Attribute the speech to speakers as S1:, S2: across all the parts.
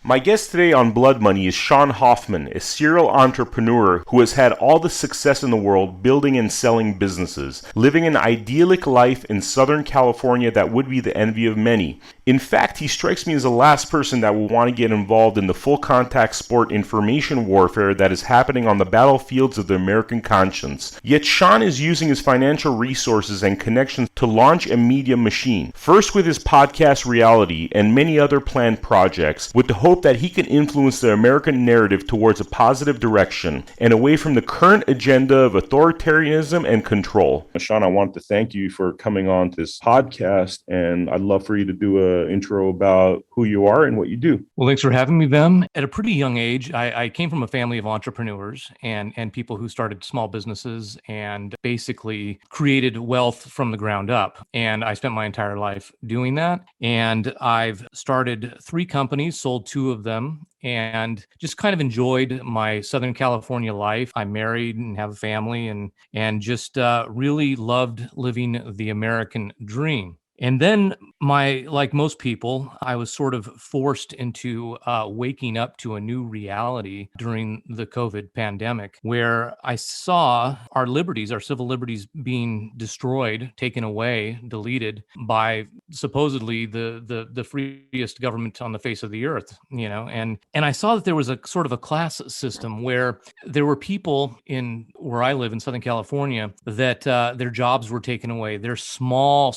S1: My guest today on Blood Money is Sean Hoffman, a serial entrepreneur who has had all the success in the world building and selling businesses, living an idyllic life in Southern California that would be the envy of many. In fact, he strikes me as the last person that will want to get involved in the full contact sport information warfare that is happening on the battlefields of the American conscience. Yet Sean is using his financial resources and connections to launch a media machine, first with his podcast Reality and many other planned projects, with the hope that he can influence the American narrative towards a positive direction and away from the current agenda of authoritarianism and control. Sean, I want to thank you for coming on this podcast, and I'd love for you to do an intro about who you are and what you do.
S2: Well, thanks for having me, Vem. At a pretty young age, I came from a family of entrepreneurs and people who started small businesses and basically created wealth from the ground up. And I spent my entire life doing that. And I've started 3 companies, sold 2 of them, and just kind of enjoyed my Southern California life. I'm married and have a family and just really loved living the American dream. And then like most people, I was sort of forced into waking up to a new reality during the COVID pandemic, where I saw our liberties, our civil liberties being destroyed, taken away, deleted by supposedly the freest government on the face of the earth, and I saw that there was a sort of a class system where there were people in where I live in Southern California that their jobs were taken away, their small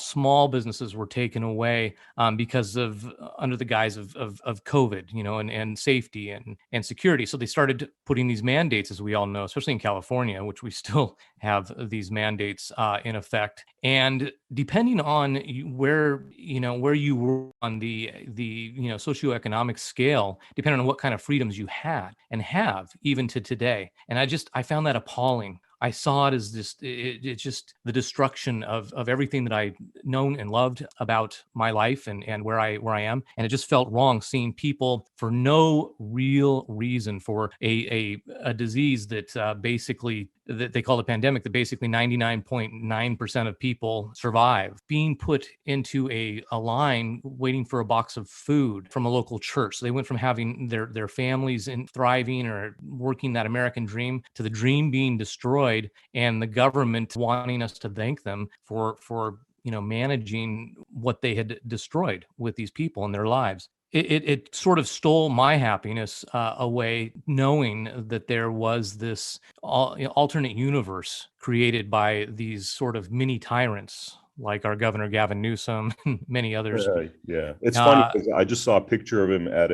S2: businesses were taken away because of under the guise of COVID, and safety and security. So they started putting these mandates, as we all know, especially in California, which we still have these mandates in effect. And depending on where you were on the socioeconomic scale, depending on what kind of freedoms you had and have even to today. And I found that appalling. I saw it as it's just the destruction of everything that I'd known and loved about my life and where I am. And it just felt wrong seeing people for no real reason for a disease that basically that they call a pandemic, that basically 99.9% of people survive, being put into a line waiting for a box of food from a local church. So they went from having their families in thriving or working that American dream to the dream being destroyed, and the government wanting us to thank them for managing what they had destroyed with these people in their lives. It sort of stole my happiness away, knowing that there was this alternate universe created by these sort of mini tyrants like our Governor Gavin Newsom and many others.
S1: Yeah. It's funny because I just saw a picture of him at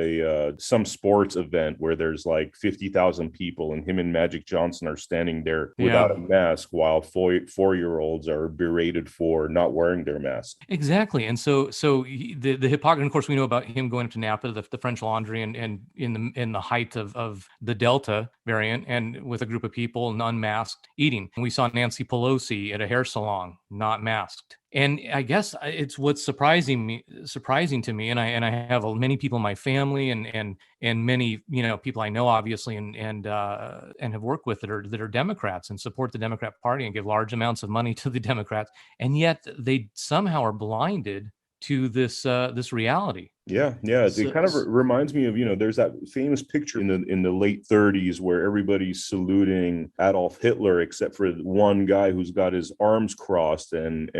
S1: some sports event where there's like 50,000 people, and him and Magic Johnson are standing there without a mask while 4-year-olds are berated for not wearing their mask.
S2: Exactly. And so the hypocrisy, of course, we know about him going up to Napa, the French Laundry, and in the height of the Delta variant, and with a group of people and unmasked eating. And we saw Nancy Pelosi at a hair salon, not masked. And I guess it's what's surprising to me, and I have many people in my family and many people I know, obviously, and have worked with that are Democrats and support the Democrat Party and give large amounts of money to the Democrats, and yet they somehow are blinded to this reality.
S1: Yeah. It kind of reminds me of, there's that famous picture in the late 30s where everybody's saluting Adolf Hitler except for one guy who's got his arms crossed and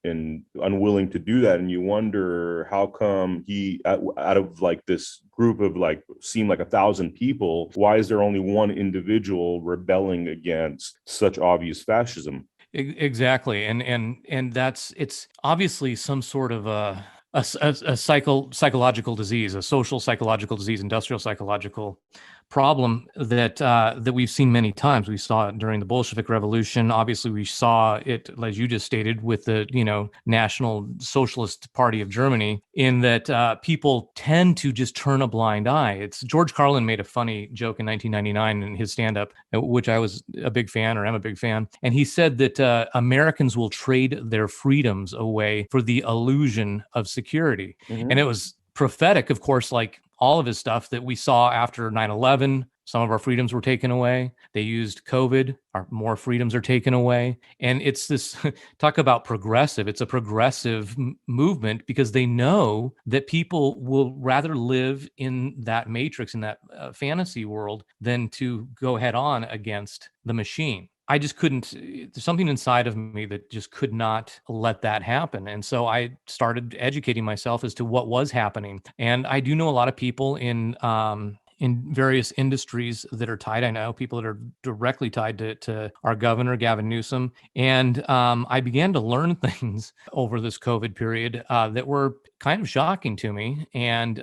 S1: unwilling to do that. And you wonder how come he, out of like this group of like seemed like 1,000 people, why is there only one individual rebelling against such obvious fascism?
S2: Exactly. And it's obviously some sort of a psychological disease, a social psychological disease, industrial psychological problem that we've seen many times. We saw it during the Bolshevik Revolution. Obviously, we saw it, as you just stated, with the National Socialist Party of Germany, in that people tend to just turn a blind eye. It's George Carlin made a funny joke in 1999 in his stand-up, which I was a big fan, or am a big fan, and he said that Americans will trade their freedoms away for the illusion of security. Mm-hmm. And it was prophetic, of course, like all of his stuff that we saw after 9/11, some of our freedoms were taken away. They used COVID, our more freedoms are taken away. And it's this talk about progressive. It's a progressive movement because they know that people will rather live in that matrix, in that fantasy world, than to go head on against the machine. I just couldn't, there's something inside of me that just could not let that happen. And so I started educating myself as to what was happening. And I do know a lot of people in various industries that are tied. I know people that are directly tied to our governor, Gavin Newsom. And I began to learn things over this COVID period that were kind of shocking to me. And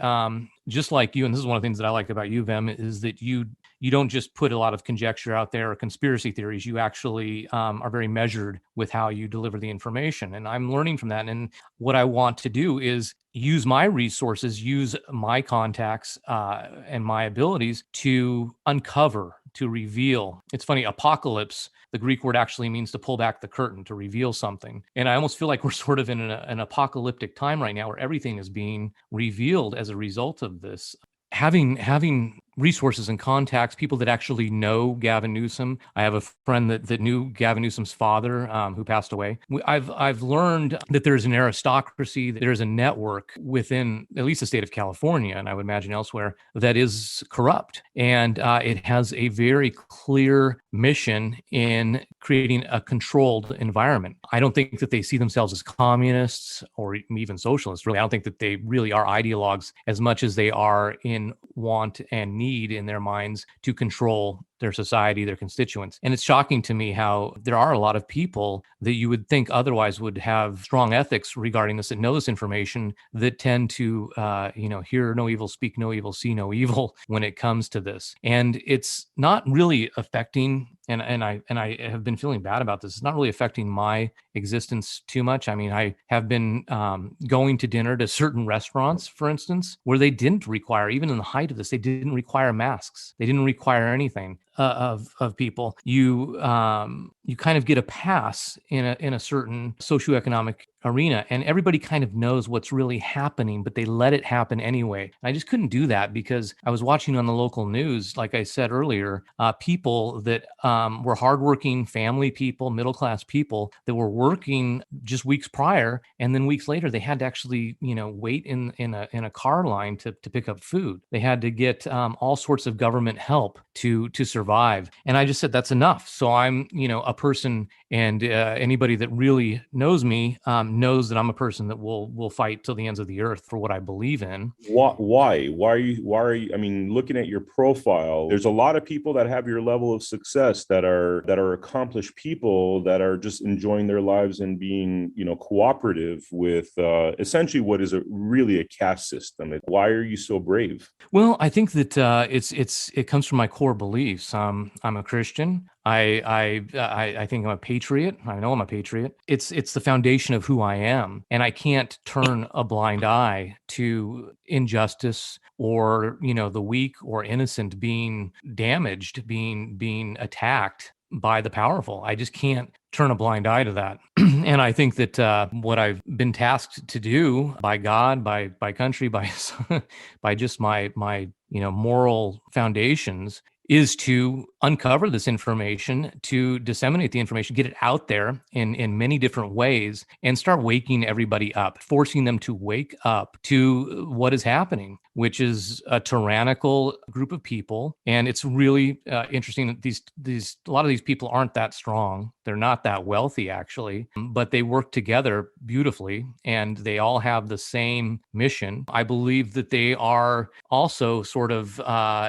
S2: just like you, and this is one of the things that I like about you, Vem, is that you don't just put a lot of conjecture out there or conspiracy theories. You actually are very measured with how you deliver the information. And I'm learning from that. And what I want to do is use my resources, use my contacts and my abilities to uncover, to reveal. It's funny, apocalypse, the Greek word actually means to pull back the curtain, to reveal something. And I almost feel like we're sort of in an apocalyptic time right now where everything is being revealed as a result of this. Having resources and contacts, people that actually know Gavin Newsom. I have a friend that knew Gavin Newsom's father, who passed away. I've learned that there's an aristocracy, that there's a network within at least the state of California, and I would imagine elsewhere, that is corrupt. And it has a very clear mission in creating a controlled environment. I don't think that they see themselves as communists or even socialists, really. I don't think that they really are ideologues as much as they are in want and need in their minds to control their society, their constituents. And it's shocking to me how there are a lot of people that you would think otherwise would have strong ethics regarding this and know this information that tend to, hear no evil, speak no evil, see no evil when it comes to this. And it's not really affecting, and I have been feeling bad about this. It's not really affecting my existence too much. I mean, I have been going to dinner to certain restaurants, for instance, where they didn't require, even in the height of this, they didn't require masks. They didn't require anything of people. You kind of get a pass in a certain socioeconomic arena, and everybody kind of knows what's really happening, but they let it happen anyway. And I just couldn't do that because I was watching on the local news, like I said earlier, people that were hardworking family people, middle-class people that were working just weeks prior, and then weeks later they had to actually, wait in a car line to pick up food. They had to get all sorts of government help to survive. And I just said, that's enough. So I'm, a person, and anybody that really knows me knows that I'm a person that will fight till the ends of the earth for what I believe in.
S1: Why are you, I mean, looking at your profile, there's a lot of people that have your level of success that are accomplished people that are just enjoying their lives and being, cooperative with essentially what is really a caste system. Why are you so brave?
S2: Well, I think that it comes from my core beliefs. I'm a Christian. I think I'm a patriot. I know I'm a patriot. It's the foundation of who I am, and I can't turn a blind eye to injustice or the weak or innocent being damaged, being attacked by the powerful. I just can't turn a blind eye to that. And I think that what I've been tasked to do by God, by country, by by just my moral foundations is to uncover this information, to disseminate the information, get it out there in many different ways, and start waking everybody up, forcing them to wake up to what is happening, which is a tyrannical group of people. And it's really interesting that a lot of these people aren't that strong. They're not that wealthy, actually, but they work together beautifully, and they all have the same mission. I believe that they are also sort of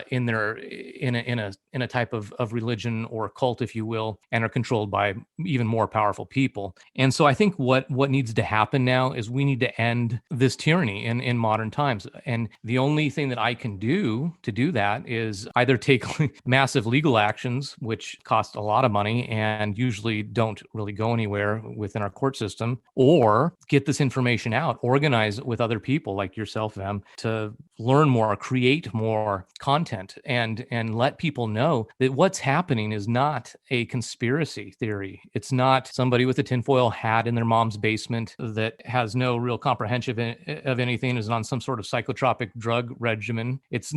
S2: in a type of religion or cult, if you will, and are controlled by even more powerful people. And so I think what needs to happen now is we need to end this tyranny in modern times. And the only thing that I can do to do that is either take massive legal actions, which cost a lot of money and usually don't really go anywhere within our court system, or get this information out, organize with other people like yourself, Vem, to learn more, create more content, and let people know that what's happening is not a conspiracy theory. It's not somebody with a tinfoil hat in their mom's basement that has no real comprehension of anything, is on some sort of psychotropic drug regimen. It's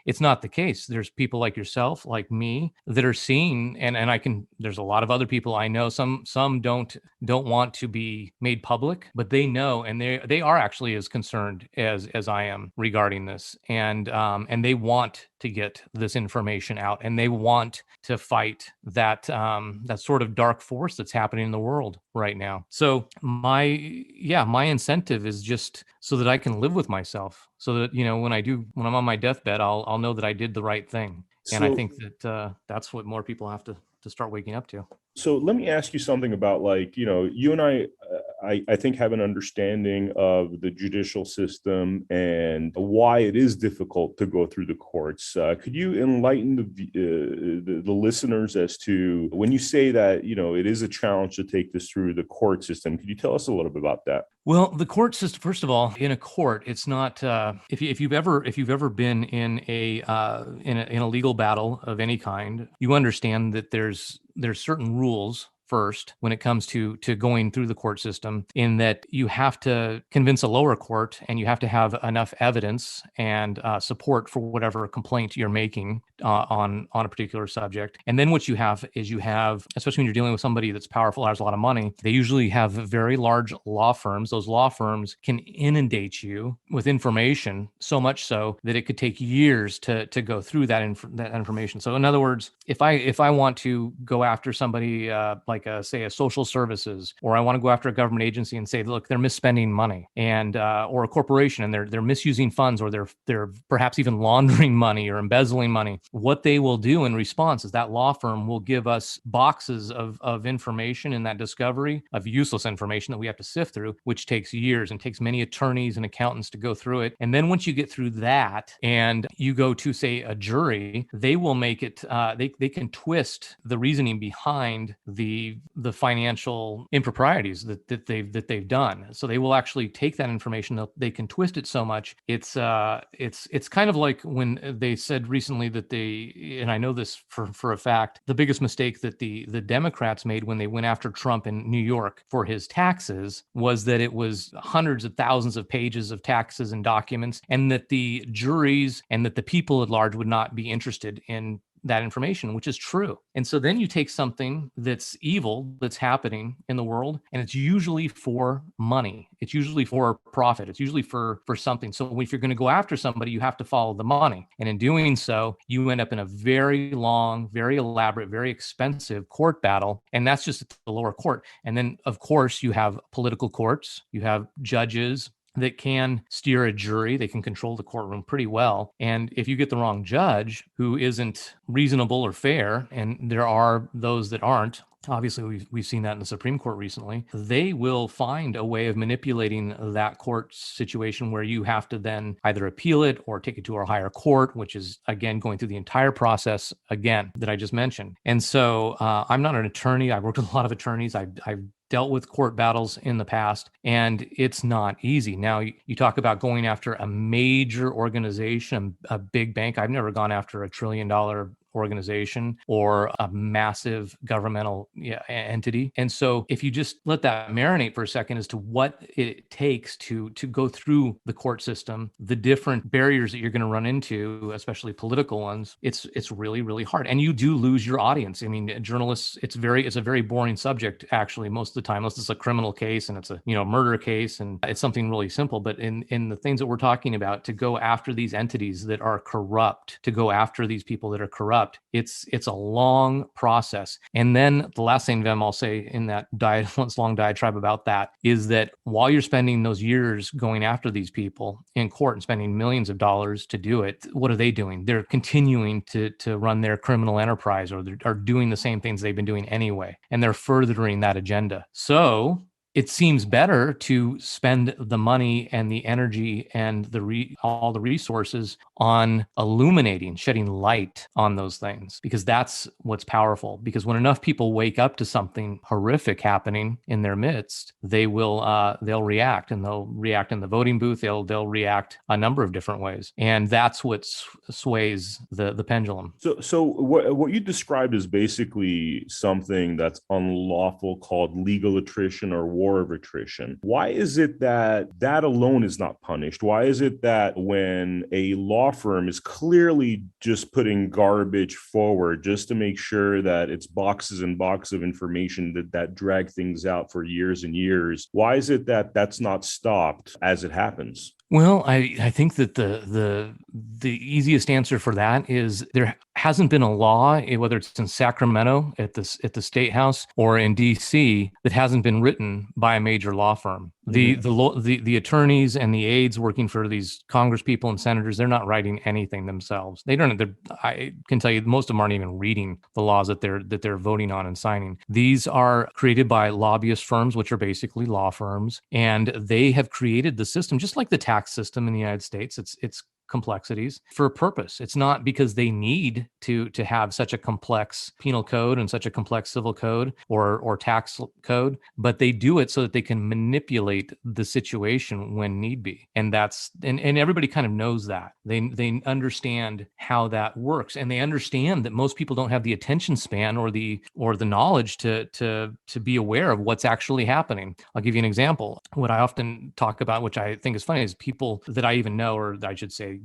S2: it's not the case. There's people like yourself, like me, that are seeing, and there's a lot of other people I know. Some don't want to be made public, but they know, and they are actually as concerned as I am regarding this, and they want to get this information out, and they want to fight that sort of dark force that's happening in the world right now. So my incentive is just so that I can live with myself, so that when I'm on my deathbed, I'll know that I did the right thing. And I think that that's what more people have to start waking up to.
S1: So let me ask you something about, like, you and I think have an understanding of the judicial system and why it is difficult to go through the courts. Could you enlighten the listeners as to, when you say that, it is a challenge to take this through the court system? Could you tell us a little bit about that?
S2: Well, the court system, first of all, in a court, it's not. If you've ever been in a legal battle of any kind, you understand that there's certain rules first when it comes to going through the court system, in that you have to convince a lower court, and you have to have enough evidence and support for whatever complaint you're making on a particular subject. And then what you have is, especially when you're dealing with somebody that's powerful, has a lot of money, they usually have very large law firms. Those law firms can inundate you with information, so much so that it could take years to go through that information. So in other words, if I want to go after somebody like say a social services, or I want to go after a government agency and say, look, they're misspending money, and or a corporation, and they're misusing funds, or they're perhaps even laundering money or embezzling money, what they will do in response is that law firm will give us boxes of information in that discovery, of useless information that we have to sift through, which takes years and takes many attorneys and accountants to go through it. And then once you get through that and you go to, say, a jury, they will make it, they can twist the reasoning behind the financial improprieties that they've done. So they will actually take that information, they can twist it so much. It's kind of like when they said recently that and I know this for a fact, the biggest mistake that the Democrats made when they went after Trump in New York for his taxes was that it was hundreds of thousands of pages of taxes and documents, and that the juries and that the people at large would not be interested in that information, which is true. And so then you take something that's evil, that's happening in the world, and it's usually for money. It's usually for profit. It's usually for something. So if you're going to go after somebody, you have to follow the money. And in doing so, you end up in a very long, very elaborate, very expensive court battle. And that's just at the lower court. And then, of course, you have political courts, you have judges that can steer a jury. They can control the courtroom pretty well. And if you get the wrong judge who isn't reasonable or fair, and there are those that aren't, obviously we've seen that in the Supreme Court recently, they will find a way of manipulating that court situation where you have to then either appeal it or take it to a higher court, which is, again, going through the entire process again that I just mentioned. And so I'm not an attorney. I've worked with a lot of attorneys. I've dealt with court battles in the past, and it's not easy. Now, you talk about going after a major organization, a big bank. I've never gone after $1 trillion organization or a massive governmental entity. And so if you just let that marinate for a second as to what it takes to go through the court system, the different barriers that you're going to run into, especially political ones, it's really, really hard. And you do lose your audience. I mean, journalists, it's a very boring subject, actually, most of the time, unless it's a criminal case and it's a murder case and it's something really simple. But in the things that we're talking about, to go after these entities that are corrupt, to go after these people that are corrupt, it's a long process. And then the last thing, Vem, I'll say in that long diatribe about that is that while you're spending those years going after these people in court and spending millions of dollars to do it, what are they doing? They're continuing to run their criminal enterprise, or are doing the same things they've been doing anyway, and they're furthering that agenda. So it seems better to spend the money and the energy and all the resources on illuminating, shedding light on those things, because that's what's powerful. Because when enough people wake up to something horrific happening in their midst, they'll react, and they'll react in the voting booth. They'll react a number of different ways, and that's what sways the pendulum.
S1: So what you described is basically something that's unlawful, called legal attrition, or war of attrition. Why is it that that alone is not punished? Why is it that when a law firm is clearly just putting garbage forward just to make sure that it's boxes and boxes of information that drag things out for years and years, why is it that that's not stopped as it happens?
S2: Well, I think that the easiest answer for that is there hasn't been a law, whether it's in Sacramento at the state house or in D.C., that hasn't been written by a major law firm. The attorneys and the aides working for these Congress people and senators, they're not writing anything themselves. They don't. I can tell you, most of them aren't even reading the laws that they're voting on and signing. These are created by lobbyist firms, which are basically law firms, and they have created the system just like the tax system in the United States. It's complexities for a purpose. It's not because they need to have such a complex penal code and such a complex civil code or tax code, but they do it so that they can manipulate the situation when need be. And everybody kind of knows that. They understand how that works, and they understand that most people don't have the attention span or the knowledge to be aware of what's actually happening. I'll give you an example. What I often talk about, which I think is funny, is people that I even know, or I should say,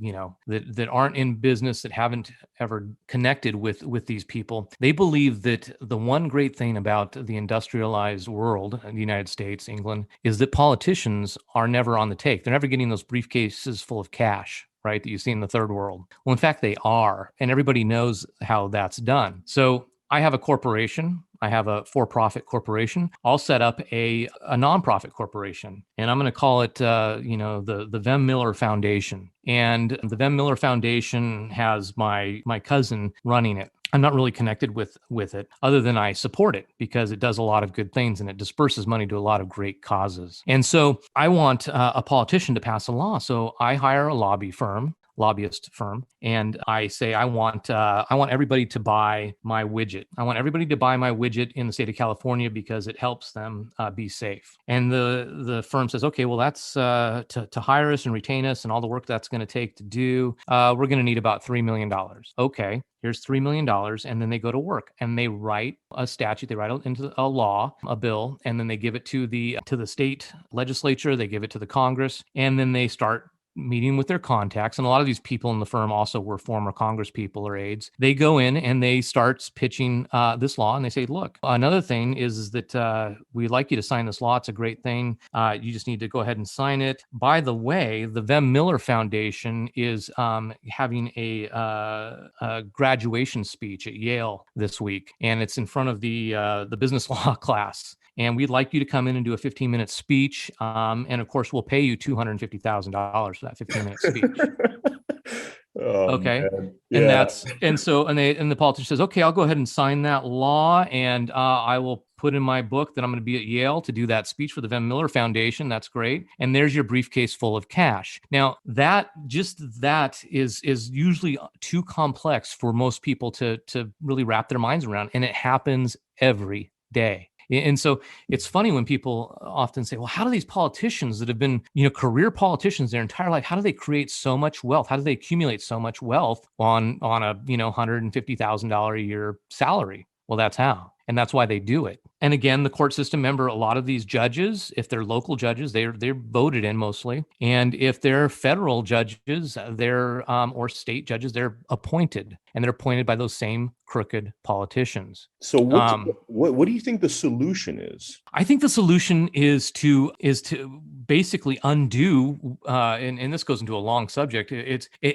S2: that aren't in business, that haven't ever connected with these people. They believe that the one great thing about the industrialized world, the United States, England, is that politicians are never on the take. They're never getting those briefcases full of cash, right, that you see in the third world. Well, in fact, they are, and everybody knows how that's done. So I have a corporation. I have a for-profit corporation. I'll set up a nonprofit corporation, and I'm going to call it, the Vem Miller Foundation. And the Vem Miller Foundation has my cousin running it. I'm not really connected with it, other than I support it because it does a lot of good things and it disperses money to a lot of great causes. And so I want a politician to pass a law. So I hire a lobbyist firm, and I say, I want everybody to buy my widget. I want everybody to buy my widget in the state of California because it helps them be safe. And the firm says, okay, well, that's to hire us and retain us and all the work that's going to take to do. We're going to need about $3 million. Okay. Here's $3 million. And then they go to work and they write a statute, they write into a law, a bill, and then they give it to the state legislature, they give it to the Congress, and then they start meeting with their contacts. And a lot of these people in the firm also were former Congress people or aides. They go in and they start pitching this law, and they say, look, another thing is that we'd like you to sign this law. It's a great thing. You just need to go ahead and sign it. By the way, the Vem Miller Foundation is having a graduation speech at Yale this week, and it's in front of the business law class. And we'd like you to come in and do a 15-minute speech. And of course, we'll pay you $250,000 for that 15-minute speech.
S1: Oh,
S2: okay.
S1: man. Yeah.
S2: And the politician says, okay, I'll go ahead and sign that law. And I will put in my book that I'm going to be at Yale to do that speech for the Vem Miller Foundation. That's great. And there's your briefcase full of cash. Now, that is usually too complex for most people to really wrap their minds around. And it happens every day. And so it's funny when people often say, well, how do these politicians that have been, career politicians their entire life, how do they create so much wealth? How do they accumulate so much wealth on a, $150,000 a year salary? Well, that's how. And that's why they do it. And again, the court system, remember, a lot of these judges, if they're local judges, they're voted in mostly. And if they're federal judges, or state judges, they're appointed. And they're appointed by those same crooked politicians.
S1: So what do you think the solution is?
S2: I think the solution is to basically undo, and this goes into a long subject.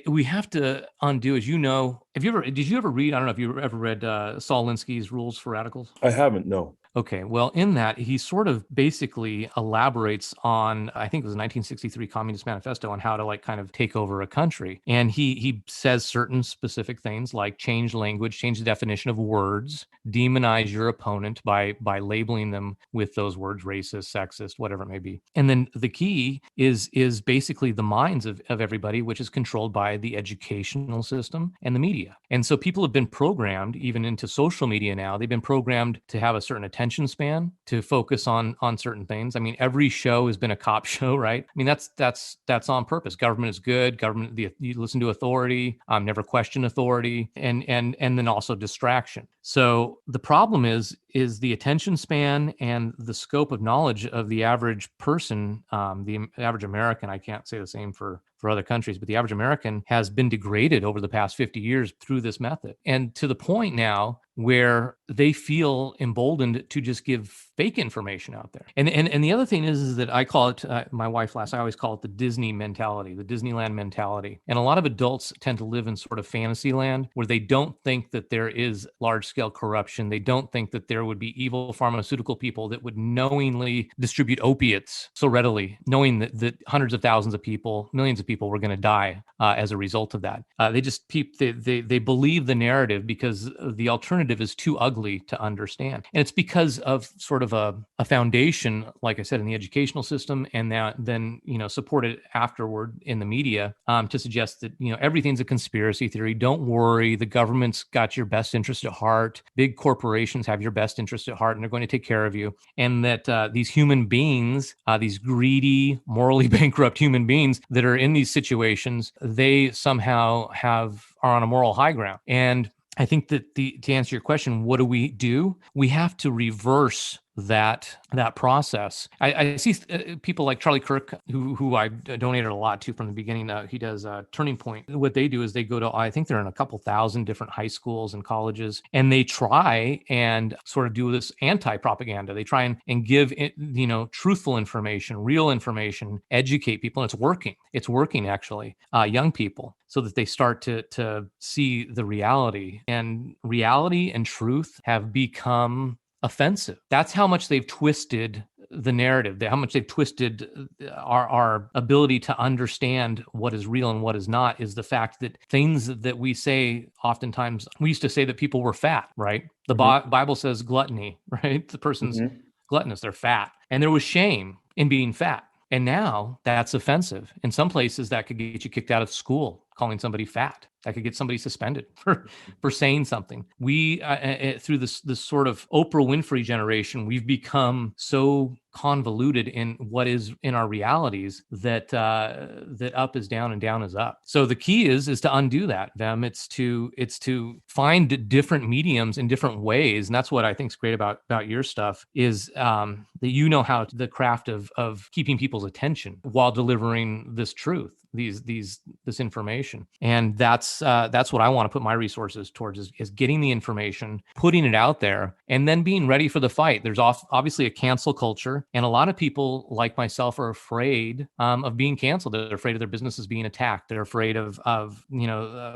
S2: We have to undo, as you know. Did you ever read? I don't know if you ever read Saul Alinsky's Rules for Radicals.
S1: I haven't. No.
S2: Okay, well, in that, he sort of basically elaborates on, I think it was a 1963 Communist Manifesto, on how to kind of take over a country. And he says certain specific things like change language, change the definition of words, demonize your opponent by labeling them with those words, racist, sexist, whatever it may be. And then the key is basically the minds of everybody, which is controlled by the educational system and the media. And so people have been programmed, even into social media now, they've been programmed to have a certain attention attention span to focus on certain things. I mean, every show has been a cop show, right? I mean, that's on purpose. Government is good. You listen to authority, never question authority, and then also distraction. So the problem is the attention span and the scope of knowledge of the average person, the average American. I can't say the same for other countries, but the average American has been degraded over the past 50 years through this method. And to the point now where they feel emboldened to just give fake information out there. And the other thing is that I call it, my wife laughs, I always call it the Disney mentality, the Disneyland mentality. And a lot of adults tend to live in sort of fantasy land where they don't think that there is large scale corruption. They don't think that there would be evil pharmaceutical people that would knowingly distribute opiates so readily, knowing that hundreds of thousands of people, millions of people were going to die as a result of that. They believe the narrative because the alternative is too ugly to understand. And it's because of sort of a foundation, like I said, in the educational system, and then supported afterward in the media to suggest that everything's a conspiracy theory. Don't worry, the government's got your best interest at heart. Big corporations have your best interest at heart, and they're going to take care of you. And that these human beings, these greedy, morally bankrupt human beings that are in these situations, they somehow are on a moral high ground. And I think that to answer your question, what do? We have to reverse that process. I see people like Charlie Kirk, who I donated a lot to from the beginning. He does Turning Point. What they do is they go to, I think they're in a couple thousand different high schools and colleges, and they try and sort of do this anti-propaganda. They try and give truthful information, real information, educate people, and it's working. It's working actually. Young people, so that they start to see the reality, and reality and truth have become offensive. That's how much they've twisted the narrative, how much they've twisted our ability to understand what is real and what is not, is the fact that things that we say, oftentimes, we used to say that people were fat, right? The Bible says gluttony, right? The person's gluttonous, they're fat. And there was shame in being fat. And now that's offensive. In some places that could get you kicked out of school, calling somebody fat. That could get somebody suspended for saying something. We, through this sort of Oprah Winfrey generation, we've become so convoluted in what is in our realities that up is down and down is up. So the key is to undo that, Vem. It's to find different mediums in different ways, and that's what I think is great about your stuff, is that how the craft of keeping people's attention while delivering this truth, this information. And that's what I want to put my resources towards, is getting the information, putting it out there, and then being ready for the fight. There's obviously a cancel culture, and a lot of people like myself are afraid of being canceled. They're afraid of their businesses being attacked. They're afraid of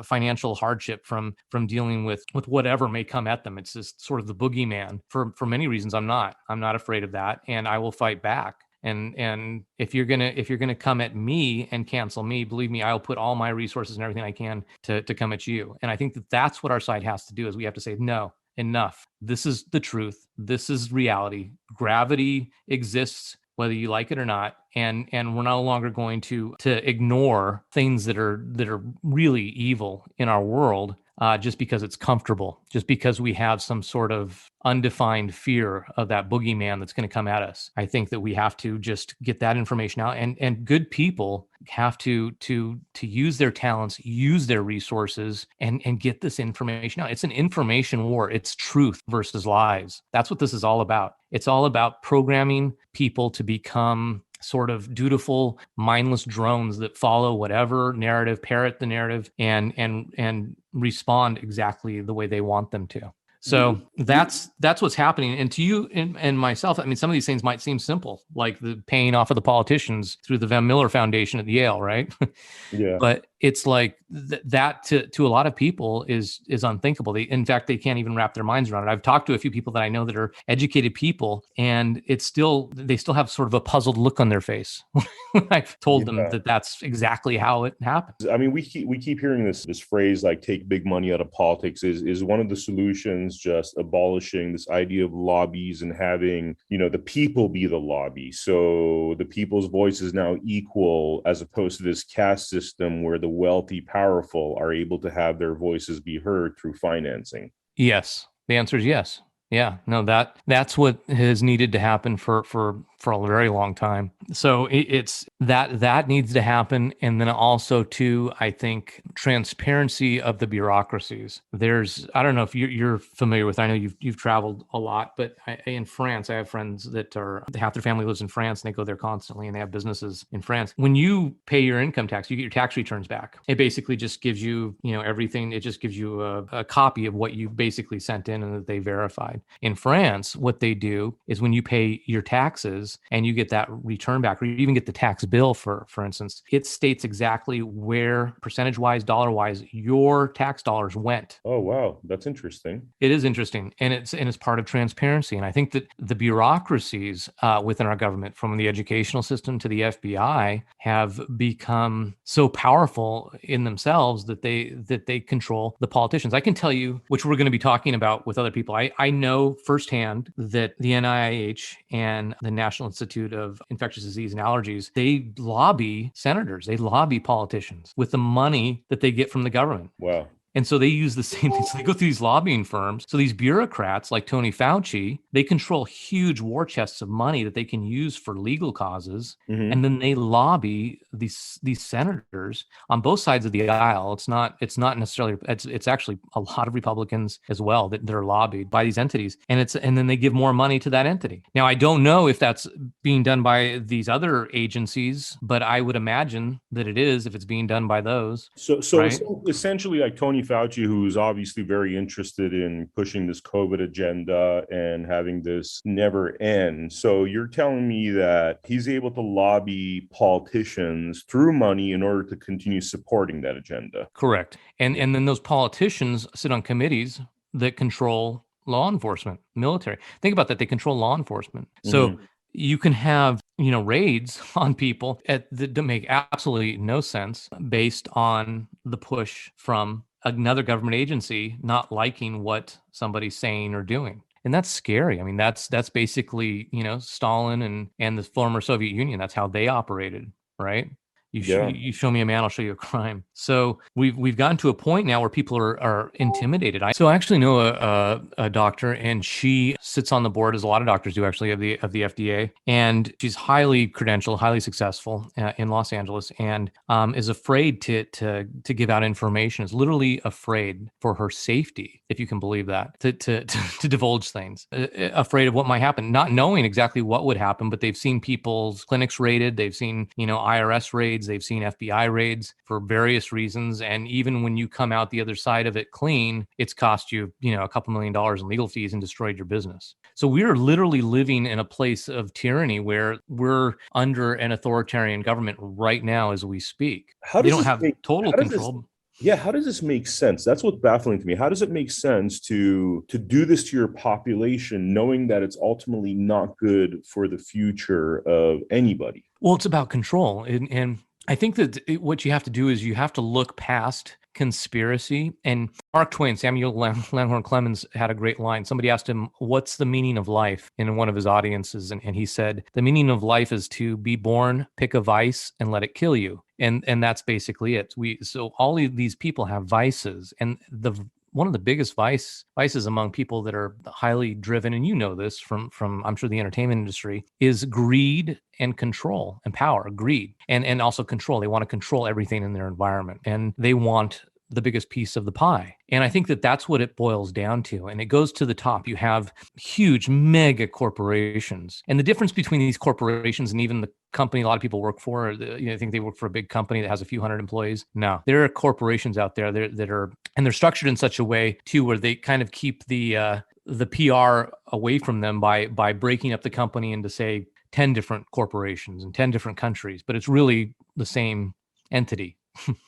S2: financial hardship from dealing with whatever may come at them. It's just sort of the boogeyman. For many reasons, I'm not afraid of that, and I will fight back. And if you're gonna come at me and cancel me, believe me, I'll put all my resources and everything I can to come at you. And I think that's what our side has to do, is we have to say, no, enough. This is the truth. This is reality. Gravity exists whether you like it or not. And we're no longer going to ignore things that are really evil in our world. Just because it's comfortable, just because we have some sort of undefined fear of that boogeyman that's going to come at us. I think that we have to just get that information out, and good people have to use their talents, use their resources, and get this information out. It's an information war. It's truth versus lies. That's what this is all about. It's all about programming people to become sort of dutiful, mindless drones that follow whatever narrative, parrot the narrative, and respond exactly the way they want them to. So that's what's happening. And to you and myself, I mean, some of these things might seem simple, like the paying off of the politicians through the Van Miller Foundation at Yale, right?
S1: Yeah.
S2: But it's like that to a lot of people is unthinkable. In fact, they can't even wrap their minds around it. I've talked to a few people that I know that are educated people, and they still have sort of a puzzled look on their face when I've told them that that's exactly how it happens.
S1: I mean, we keep hearing this phrase, like, take big money out of politics. Is one of the solutions just abolishing this idea of lobbies and having, the people be the lobby? So the people's voice is now equal, as opposed to this caste system where the wealthy, powerful are able to have their voices be heard through financing.
S2: Yes. The answer is yes. Yeah, no, that's what has needed to happen for a very long time. So it's that needs to happen, and then also too, I think transparency of the bureaucracies. I don't know if you're familiar with. I know you've traveled a lot, but in France, I have friends that are half their family lives in France, and they go there constantly, and they have businesses in France. When you pay your income tax, you get your tax returns back. It basically just gives you everything. It just gives you a copy of what you basically sent in and that they verified. In France, what they do is when you pay your taxes and you get that return back, or you even get the tax bill, for instance, it states exactly where percentage wise, dollar wise, your tax dollars went.
S1: Oh, wow. That's interesting.
S2: It is interesting, and it's part of transparency. And I think that the bureaucracies within our government, from the educational system to the FBI, have become so powerful in themselves that they control the politicians. I can tell you, which we're going to be talking about with other people. I know firsthand that the NIH and the National Institute of Infectious Disease and Allergies, they lobby senators, they lobby politicians with the money that they get from the government.
S1: Wow.
S2: And so they use the same thing. So they go through these lobbying firms. So these bureaucrats like Tony Fauci, they control huge war chests of money that they can use for legal causes.
S1: Mm-hmm.
S2: And then they lobby these senators on both sides of the aisle. It's not necessarily, it's actually a lot of Republicans as well that are lobbied by these entities. And then they give more money to that entity. Now, I don't know if that's being done by these other agencies, but I would imagine that it is if it's being done by those.
S1: So
S2: right?
S1: essentially, like Tony Fauci, who's obviously very interested in pushing this COVID agenda and having this never end. So you're telling me that he's able to lobby politicians through money in order to continue supporting that agenda.
S2: Correct. And then those politicians sit on committees that control law enforcement, military. Think about that. They control law enforcement. So you can have raids on people that make absolutely no sense based on the push from another government agency not liking what somebody's saying or doing. And that's scary. I mean, that's basically, Stalin and the former Soviet Union. That's how they operated, right? You show me a man, I'll show you a crime. So we've gotten to a point now where people are intimidated. I actually know a doctor, and she sits on the board, as a lot of doctors do actually, of the FDA, and she's highly credentialed, highly successful in Los Angeles, and is afraid to give out information. Is literally afraid for her safety, if you can believe that, to divulge things, afraid of what might happen, not knowing exactly what would happen, but they've seen people's clinics raided, they've seen IRS raids. They've seen FBI raids for various reasons. And even when you come out the other side of it clean, it's cost you, a couple $1 million in legal fees and destroyed your business. So we are literally living in a place of tyranny where we're under an authoritarian government right now as we speak. They don't have total control.
S1: How does this make sense? That's what's baffling to me. How does it make sense to do this to your population, knowing that it's ultimately not good for the future of anybody?
S2: Well, it's about control. And I think that what you have to do is you have to look past conspiracy. And Mark Twain, Samuel Langhorne Clemens, had a great line. Somebody asked him, what's the meaning of life, in one of his audiences? And he said, the meaning of life is to be born, pick a vice, and let it kill you. And that's basically it. So all of these people have vices, and one of the biggest vices among people that are highly driven, and this from I'm sure the entertainment industry, is greed and control and power. Greed and also control. They want to control everything in their environment, and they want the biggest piece of the pie. And I think that that's what it boils down to. And it goes to the top. You have huge mega corporations, and the difference between these corporations and even the company a lot of people work for, I think they work for a big company that has a few hundred employees. No, there are corporations out there that are, and they're structured in such a way too, where they kind of keep the PR away from them by breaking up the company into, say, 10 different corporations in 10 different countries, but it's really the same entity.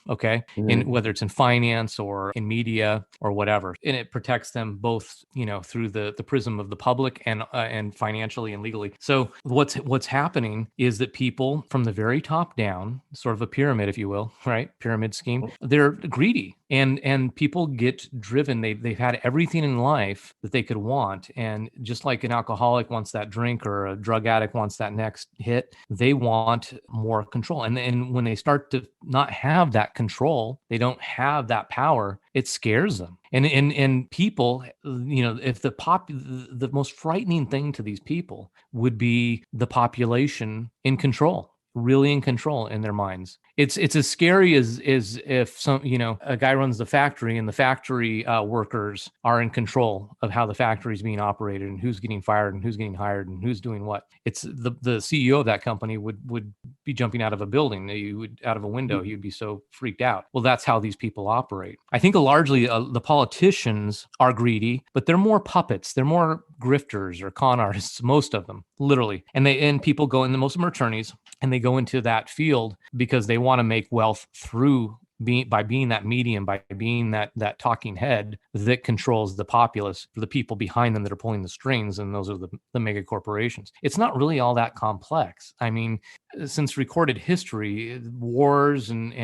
S2: Okay. In whether it's in finance or in media or whatever. And it protects them both, through the prism of the public and financially and legally. So what's happening is that people from the very top down, sort of a pyramid, if you will, right? Pyramid scheme, they're greedy. And people get driven. They've had everything in life that they could want, and just like an alcoholic wants that drink or a drug addict wants that next hit, they want more control. And when they start to not have that control, they don't have that power, it scares them. And people, if the most frightening thing to these people would be the population in control, really in control in their minds. It's as scary as if a guy runs the factory and the factory workers are in control of how the factory is being operated and who's getting fired and who's getting hired and who's doing what. It's the CEO of that company would be jumping out of a building, out of a window. He would be so freaked out. Well, that's how these people operate. I think largely the politicians are greedy, but they're more puppets. They're more grifters or con artists, most of them, literally. And people go, and most of them are attorneys, and they go into that field because they want to make wealth by being that medium, by being that talking head that controls the populace, for the people behind them that are pulling the strings, and those are the mega corporations. It's not really all that complex. I mean, since recorded history, wars and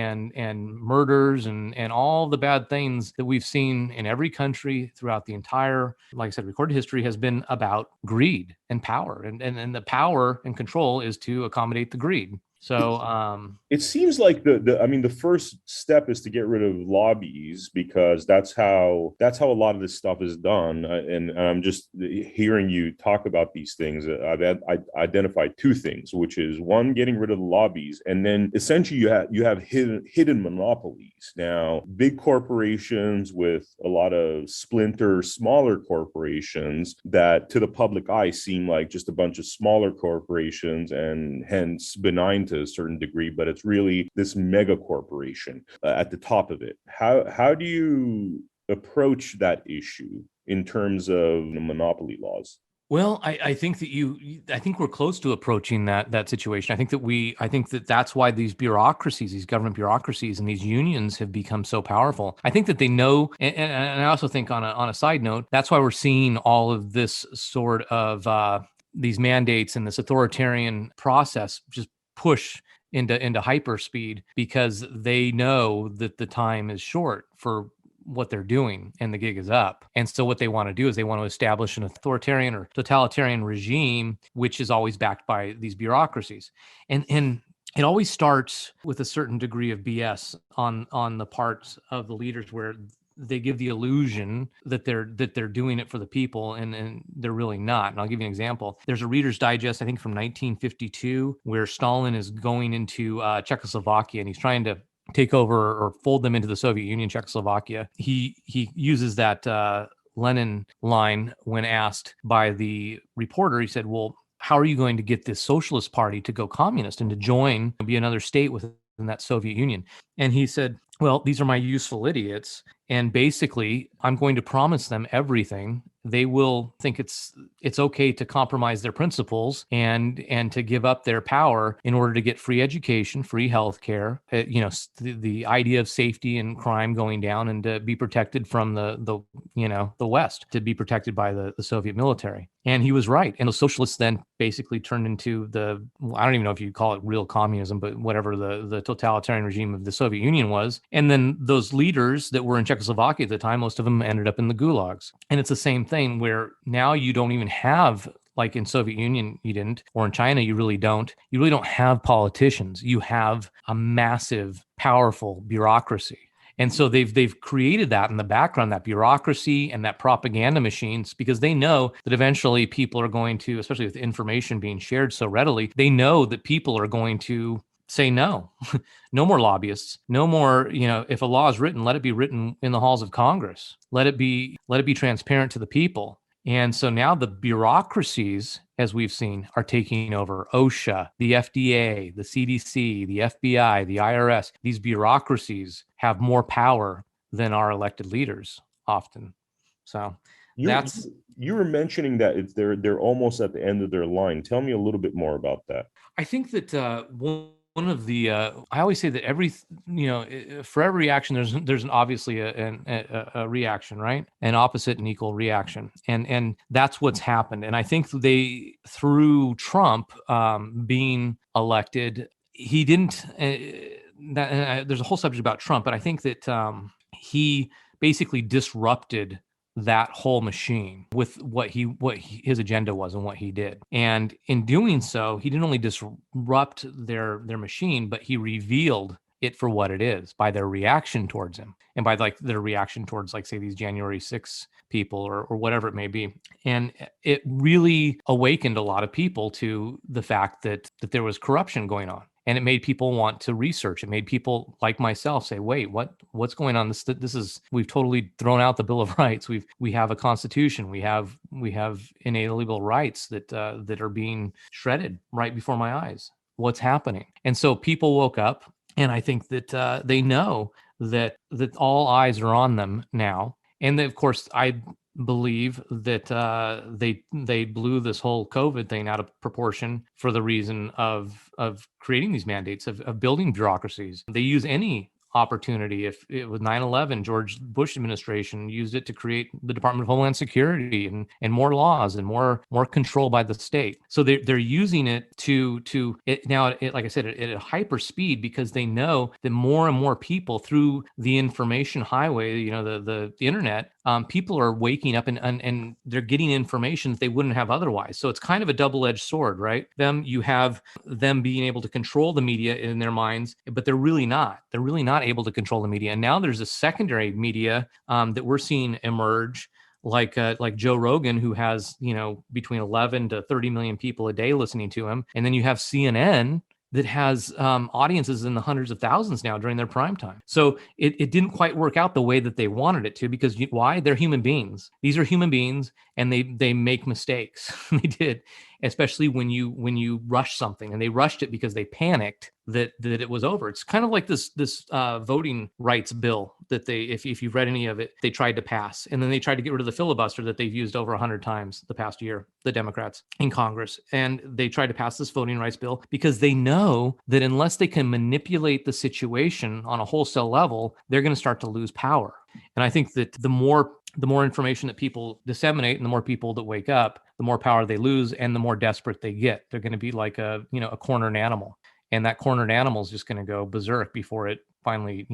S2: murders and all the bad things that we've seen in every country throughout the entire, like I said, recorded history has been about greed and power, and the power and control is to accommodate the greed. So
S1: it seems like the first step is to get rid of lobbies, because that's how a lot of this stuff is done. And I'm just hearing you talk about these things. I identified two things, which is one, getting rid of the lobbies, and then essentially you have hidden monopolies. Now, big corporations with a lot of splinter, smaller corporations that to the public eye seem like just a bunch of smaller corporations and hence benign to a certain degree, but it's really this mega corporation at the top of it. How do you approach that issue in terms of monopoly laws?
S2: Well, I think that I think we're close to approaching that situation. I think that that's why these bureaucracies, these government bureaucracies and these unions have become so powerful. I think that they know, and I also think on a side note, that's why we're seeing all of this sort of these mandates and this authoritarian process just push into hyperspeed, because they know that the time is short for what they're doing and the gig is up. And so what they want to do is they want to establish an authoritarian or totalitarian regime, which is always backed by these bureaucracies. And it always starts with a certain degree of BS on the parts of the leaders, where they give the illusion that they're doing it for the people, and they're really not. And I'll give you an example. There's a Reader's Digest, I think from 1952, where Stalin is going into Czechoslovakia, and he's trying to take over or fold them into the Soviet Union, Czechoslovakia. He uses that Lenin line when asked by the reporter. He said, well, how are you going to get this socialist party to go communist and to join and be another state within that Soviet Union? And he said, well, these are my useful idiots, and basically I'm going to promise them everything. They will think it's okay to compromise their principles and to give up their power in order to get free education, free healthcare, the idea of safety and crime going down, and to be protected from the West, to be protected by the Soviet military. And he was right. And the socialists then basically turned into I don't even know if you call it real communism, but whatever the totalitarian regime of the Soviet Union was. And then those leaders that were in Czechoslovakia at the time, most of them ended up in the gulags. And it's the same thing, where now you don't even have, like in Soviet Union, you didn't, or in China, you really don't have politicians. You have a massive, powerful bureaucracy. And so they've created that in the background, that bureaucracy and that propaganda machines, because they know that eventually people are going to, especially with information being shared so readily, they know that people are going to say no. No more lobbyists, no more, if a law is written, let it be written in the halls of Congress. Let it be transparent to the people. And so now the bureaucracies, as we've seen, are taking over. OSHA, the FDA, the CDC, the FBI, the IRS. These bureaucracies have more power than our elected leaders often. So
S1: you were mentioning that they're almost at the end of their line. Tell me a little bit more about that.
S2: I think that one of the I always say that for every reaction there's obviously a reaction, right? An opposite and equal reaction, and that's what's happened. And I think through Trump being elected, he didn't. There's a whole subject about Trump, but I think that he basically disrupted that whole machine with his agenda was and what he did. And in doing so, he didn't only disrupt their machine, but he revealed it for what it is by their reaction towards him, and by like their reaction towards, like, say, these January 6th people or whatever it may be. And it really awakened a lot of people to the fact that there was corruption going on. And it made people want to research. It made people like myself say, "Wait, what's going on? This is, we've totally thrown out the Bill of Rights. We have a constitution. We have inalienable rights that are being shredded right before my eyes. What's happening?" And so people woke up, and I think that they know that all eyes are on them now. And of course, I believe that they blew this whole COVID thing out of proportion for the reason of creating these mandates, of building bureaucracies. They use any opportunity. If it was 9/11, George Bush administration used it to create the Department of Homeland Security and more laws and more control by the state. So they're using it to it now, like I said, at a hyper speed, because they know that more and more people through the information highway, the internet, people are waking up and they're getting information that they wouldn't have otherwise. So it's kind of a double-edged sword, right? You have them being able to control the media in their minds, but they're really not. They're really not able to control the media. And now there's a secondary media that we're seeing emerge, like Joe Rogan, who has between 11 to 30 million people a day listening to him, and then you have CNN that has audiences in the hundreds of thousands now during their prime time. So it didn't quite work out the way that they wanted it to, because why? They're human beings. These are human beings, and they make mistakes. They did, especially when you rush something, and they rushed it because they panicked that it was over. It's kind of like this voting rights bill that they, if you've read any of it, they tried to pass, and then they tried to get rid of the filibuster that they've used over 100 times the past year, the Democrats in Congress. And they tried to pass this voting rights bill because they know that unless they can manipulate the situation on a wholesale level, they're going to start to lose power. And I think that the more information that people disseminate, and the more people that wake up, the more power they lose, and the more desperate they get. They're going to be like a cornered animal, and that cornered animal is just going to go berserk before it finally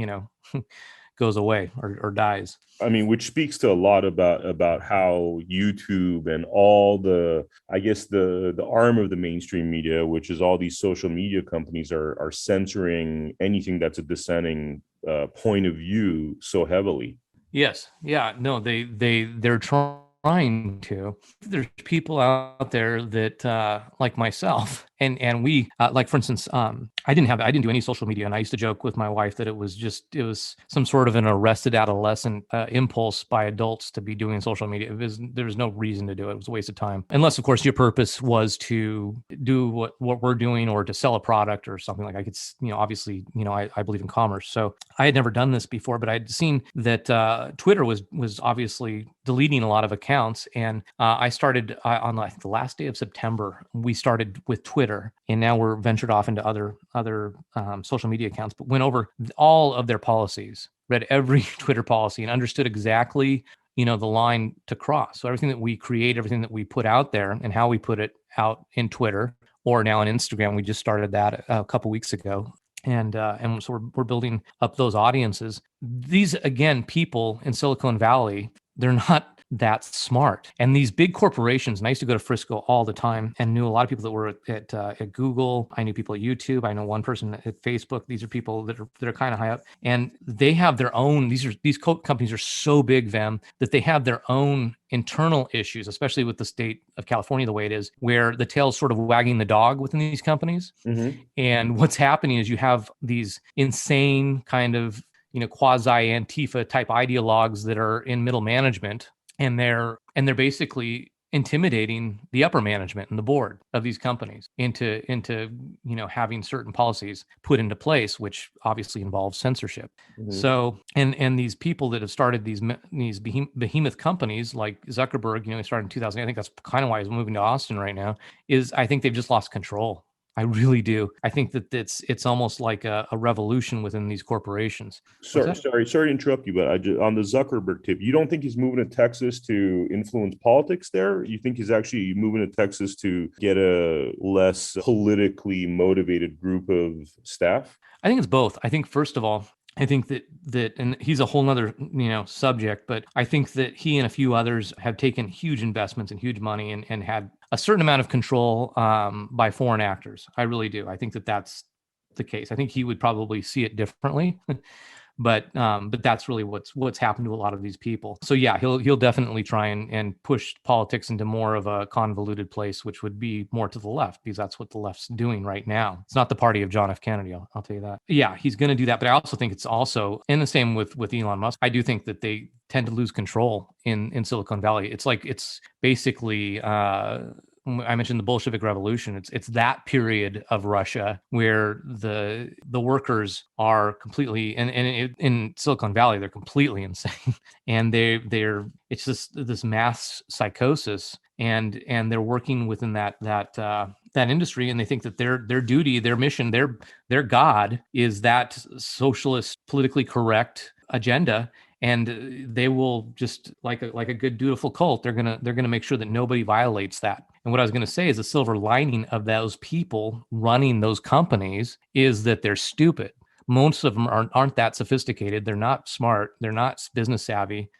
S2: goes away or dies.
S1: I mean, which speaks to a lot about how YouTube and all the, I guess, the arm of the mainstream media, which is all these social media companies, are censoring anything that's a dissenting point of view so heavily.
S2: Yes. Yeah. No, they're trying to. There's people out there that like myself, and we like, for instance, I didn't do any social media, and I used to joke with my wife that it was some sort of an arrested adolescent impulse by adults to be doing social media. There was no reason to do it. It was a waste of time, unless of course your purpose was to do what we're doing, or to sell a product or something. Like, I could, obviously, I believe in commerce, so I had never done this before, but I'd seen that Twitter was obviously deleting a lot of accounts, and I started on the last day of September. We started with Twitter, and now we're ventured off into other social media accounts, but went over all of their policies, read every Twitter policy, and understood exactly the line to cross. So everything that we create, everything that we put out there, and how we put it out in Twitter, or now on Instagram. We just started that a couple weeks ago. And so we're building up those audiences. These, again, people in Silicon Valley, they're not that smart. And these big corporations, and I used to go to Frisco all the time and knew a lot of people that were at Google. I knew people at YouTube. I know one person at Facebook. These are people that are kind of high up, and they have their own. These companies are so big, Vem, that they have their own internal issues, especially with the state of California the way it is, where the tail's sort of wagging the dog within these companies. Mm-hmm. And what's happening is you have these insane kind of quasi Antifa type ideologues that are in middle management, and they're basically intimidating the upper management and the board of these companies into having certain policies put into place, which obviously involves censorship. Mm-hmm. So and these people that have started these behemoth companies like Zuckerberg, he started in 2000. I think that's kind of why he's moving to Austin right now. I think they've just lost control. I really do. I think that it's almost like a revolution within these corporations.
S1: Sorry to interrupt you, but on the Zuckerberg tip, you don't think he's moving to Texas to influence politics there? You think he's actually moving to Texas to get a less politically motivated group of staff?
S2: I think it's both. I think, first of all, I think and he's a whole nother, subject, but I think that he and a few others have taken huge investments and huge money and had a certain amount of control by foreign actors. I really do. I think that that's the case. I think he would probably see it differently. But that's really what's happened to a lot of these people. So yeah, he'll definitely try and push politics into more of a convoluted place, which would be more to the left, because that's what the left's doing right now. It's not the party of John F. Kennedy, I'll tell you that. Yeah, he's going to do that, but I also think it's also, and the same with Elon Musk. I do think that they tend to lose control in Silicon Valley. It's basically I mentioned the Bolshevik Revolution. It's that period of Russia where the workers are completely, and in Silicon Valley they're completely insane, and it's just this mass psychosis, and they're working within that industry, and they think that their duty, their mission, their god is that socialist, politically correct agenda, and they will just like a good dutiful cult. They're gonna make sure that nobody violates that. And what I was going to say is the silver lining of those people running those companies is that they're stupid. Most of them aren't that sophisticated. They're not smart. They're not business savvy,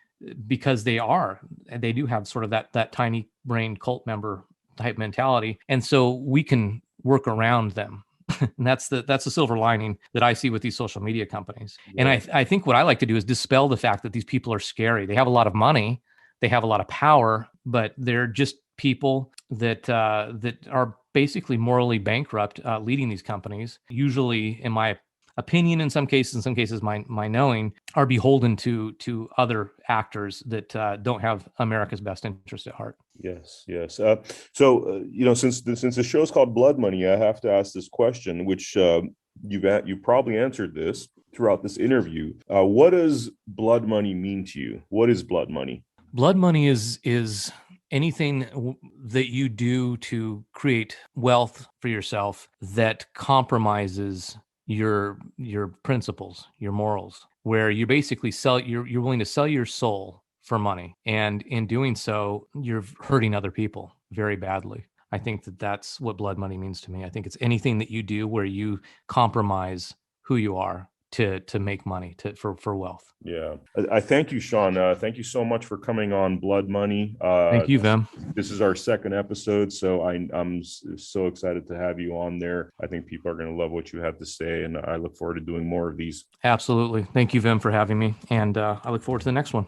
S2: because they do have sort of that tiny brain cult member type mentality. And so we can work around them. And that's the silver lining that I see with these social media companies. Yeah. And I think what I like to do is dispel the fact that these people are scary. They have a lot of money, they have a lot of power, but they're just people that are basically morally bankrupt, leading these companies. Usually, in my opinion, in some cases, my knowing, are beholden to other actors that don't have America's best interest at heart.
S1: Yes. So since the show's called Blood Money, I have to ask this question, which you've probably answered this throughout this interview. What does blood money mean to you? What is blood money?
S2: Blood money is anything that you do to create wealth for yourself that compromises your principles, your morals, where you basically you're willing to sell your soul for money, and in doing so you're hurting other people very badly. I think that that's what blood money means to me. I think it's anything that you do where you compromise who you are to make money, for wealth.
S1: Yeah. I thank you, Sean. Thank you so much for coming on Blood Money.
S2: Thank you, Vim.
S1: This is our second episode, so I'm so excited to have you on there. I think people are going to love what you have to say, and I look forward to doing more of these.
S2: Absolutely. Thank you, Vim, for having me, and I look forward to the next one.